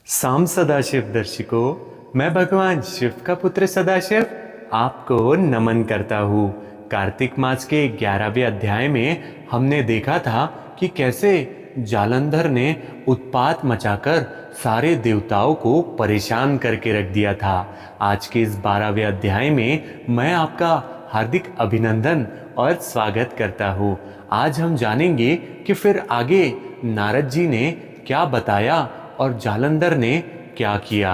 साम सदाशिव दर्शिकों, मैं भगवान शिव का पुत्र सदाशिव आपको नमन करता हूँ। कार्तिक मास के 11वें अध्याय में हमने देखा था कि कैसे जालंधर ने उत्पात मचाकर सारे देवताओं को परेशान करके रख दिया था। आज के इस 12वें अध्याय में मैं आपका हार्दिक अभिनंदन और स्वागत करता हूँ। आज हम जानेंगे कि फिर आगे नारद जी ने क्या बताया और जालंधर ने क्या किया।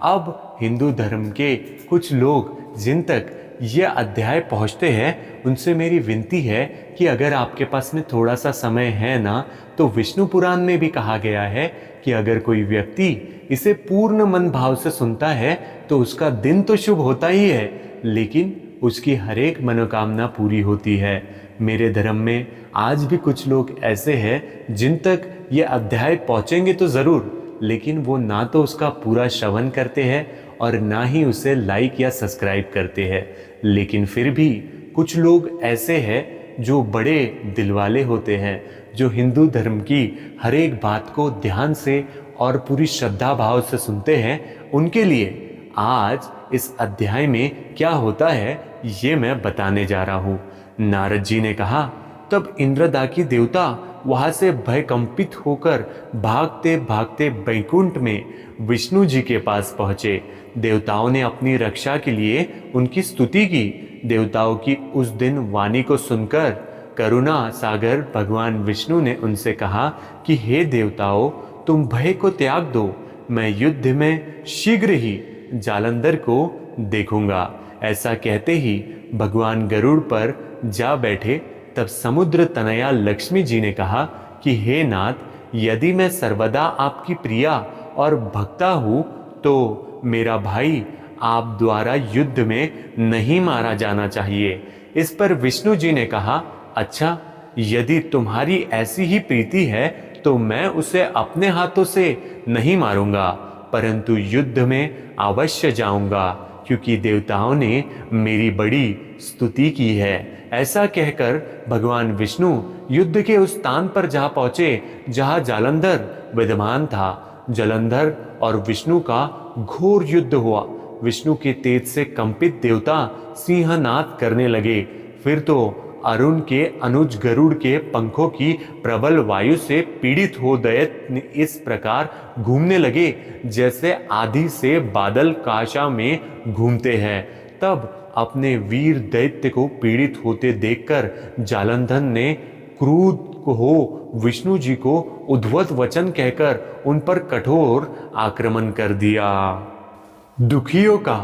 अब हिंदू धर्म के कुछ लोग जिन तक ये अध्याय पहुंचते हैं उनसे मेरी विनती है कि अगर आपके पास में थोड़ा सा समय है ना, तो विष्णु पुराण में भी कहा गया है कि अगर कोई व्यक्ति इसे पूर्ण मन भाव से सुनता है तो उसका दिन तो शुभ होता ही है, लेकिन उसकी हर एक मनोकामना पूरी होती है। मेरे धर्म में आज भी कुछ लोग ऐसे हैं जिन तक ये अध्याय पहुंचेंगे तो ज़रूर, लेकिन वो ना तो उसका पूरा श्रवण करते हैं और ना ही उसे लाइक या सब्सक्राइब करते हैं। लेकिन फिर भी कुछ लोग ऐसे हैं जो बड़े दिलवाले होते हैं, जो हिंदू धर्म की हर एक बात को ध्यान से और पूरी श्रद्धा भाव से सुनते हैं। उनके लिए आज इस अध्याय में क्या होता है ये मैं बताने जा रहा हूँ। नारद जी ने कहा, तब इंद्रदाकी देवता वहां से भयकंपित होकर भागते भागते बैकुंठ में विष्णु जी के पास पहुंचे। देवताओं ने अपनी रक्षा के लिए उनकी स्तुति की। देवताओं की उस दिन वाणी को सुनकर करुणा सागर भगवान विष्णु ने उनसे कहा कि हे देवताओं, तुम भय को त्याग दो, मैं युद्ध में शीघ्र ही जालंधर को देखूंगा। ऐसा कहते ही भगवान गरुड़ पर जा बैठे। तब समुद्र तनया लक्ष्मी जी ने कहा कि हे नाथ, यदि मैं सर्वदा आपकी प्रिया और भक्ता हूँ तो मेरा भाई आप द्वारा युद्ध में नहीं मारा जाना चाहिए। इस पर विष्णु जी ने कहा, अच्छा, यदि तुम्हारी ऐसी ही प्रीति है तो मैं उसे अपने हाथों से नहीं मारूंगा, परंतु युद्ध में अवश्य जाऊंगा, क्योंकि देवताओं ने मेरी बड़ी स्तुति की है। ऐसा कहकर भगवान विष्णु युद्ध के उस स्थान पर जा पहुंचे जहां जालंधर विद्यमान था। जालंधर और विष्णु का घोर युद्ध हुआ। विष्णु के तेज से कंपित देवता सिंहनाद करने लगे। फिर तो अरुण के अनुज गरुड़ के पंखों की प्रबल वायु से पीड़ित हो दैत्य इस प्रकार घूमने लगे जैसे आधी से बादल काशा में घूमते हैं। तब अपने वीर दैत्य को पीड़ित होते देखकर जालंधर ने क्रुद्ध हो विष्णु जी को उद्धत वचन कहकर उन पर कठोर आक्रमण कर दिया। दुखियों का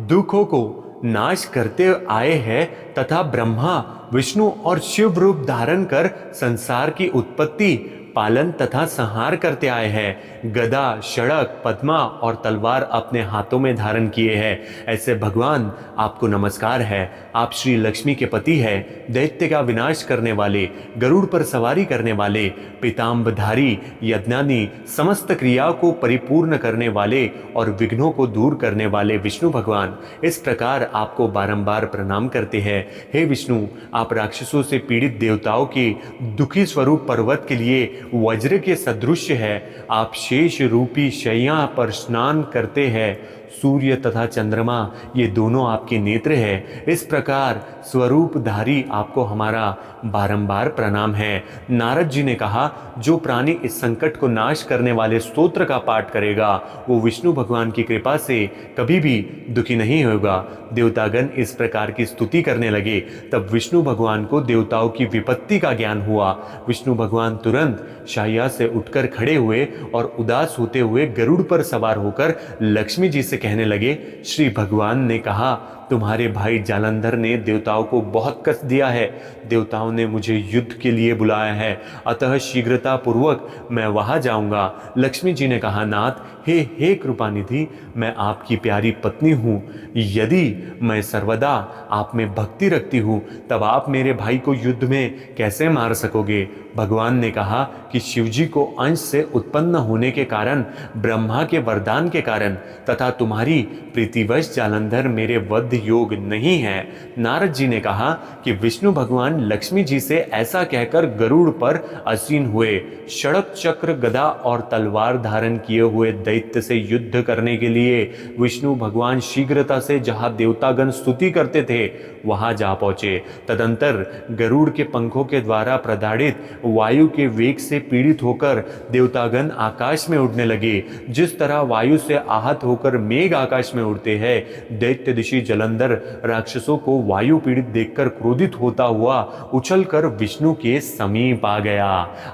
दुखों को नाश करते आए हैं तथा ब्रह्मा विष्णु और शिव रूप धारण कर संसार की उत्पत्ति, पालन तथा संहार करते आए हैं। गदा, शड़क, पद्मा और तलवार अपने हाथों में धारण किए हैं। ऐसे भगवान आपको नमस्कार है। आप श्री लक्ष्मी के पति हैं, दैत्य का विनाश करने वाले, गरुड़ पर सवारी करने वाले, पीताम्बरधारी, यज्ञानी, समस्त क्रियाओं को परिपूर्ण करने वाले और विघ्नों को दूर करने वाले विष्णु भगवान इस प्रकार आपको बारंबार प्रणाम करते हैं। हे विष्णु, आप राक्षसों से पीड़ित देवताओं के दुखी स्वरूप पर्वत के लिए वज्र के सदृश है। आप शेष रूपी शैया पर स्नान करते हैं। सूर्य तथा चंद्रमा ये दोनों आपके नेत्र हैं। इस प्रकार स्वरूपधारी आपको हमारा बारंबार प्रणाम है। नारद जी ने कहा, जो प्राणी इस संकट को नाश करने वाले स्तोत्र का पाठ करेगा वो विष्णु भगवान की कृपा से कभी भी दुखी नहीं होगा। देवतागण इस प्रकार की स्तुति करने लगे। तब विष्णु भगवान को देवताओं की विपत्ति का ज्ञान हुआ। विष्णु भगवान तुरंत शैया से उठकर खड़े हुए और उदास होते हुए गरुड़ पर सवार होकर लक्ष्मी जी से कहने लगे, श्री भगवान ने कहा, तुम्हारे भाई जालंधर ने देवताओं को बहुत कष्ट दिया है। देवताओं ने मुझे युद्ध के लिए बुलाया है, अतः शीघ्रता पूर्वक मैं वहां जाऊंगा। लक्ष्मी जी ने कहा, नाथ, हे कृपानिधि, मैं आपकी प्यारी पत्नी हूँ। यदि मैं सर्वदा आप में भक्ति रखती हूँ तब आप मेरे भाई को युद्ध में कैसे मार सकोगे। भगवान ने कहा कि शिवजी को अंश से उत्पन्न होने के कारण, ब्रह्मा के वरदान के कारण तथा तुम्हारी प्रीतिवश जालंधर मेरे वध योग नहीं है। नारद जी ने कहा कि विष्णु भगवान लक्ष्मी जी से ऐसा कहकर गरुड़ पर आसीन हुए। षड़क चक्र गदा और तलवार धारण किए हुए दैत्य से युद्ध करने के लिए विष्णु भगवान शीघ्रता से जहां देवतागण स्तुति करते थे वहां जा पहुंचे। तदंतर गरुड़ के पंखों के द्वारा प्रताड़ित वायु के वेग से पीड़ित होकर देवतागण आकाश में उड़ने लगे। जिस तरह वायु से आहत होकर मेघ आकाश में उड़ते हैं, दैत्य ऋषि जलंधर राक्षसों को वायु पीड़ित देखकर क्रोधित होता हुआ उछलकर विष्णु के समीप आ गया।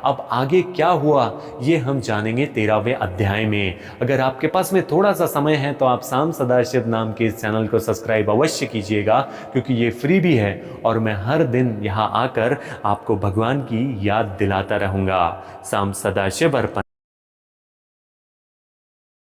अब आगे क्या हुआ ये हम जानेंगे 13वें अध्याय में। अगर आपके पास में थोड़ा सा समय है तो आप साम सदाशिव नाम के इस चैनल को सब्सक्राइब अवश्य कीजिएगा, क्योंकि ये फ्री भी है और मैं हर दिन यहाँ आकर आपको भगवान की याद दिलाता रहूंगा। साम सदाशिव अर्पण।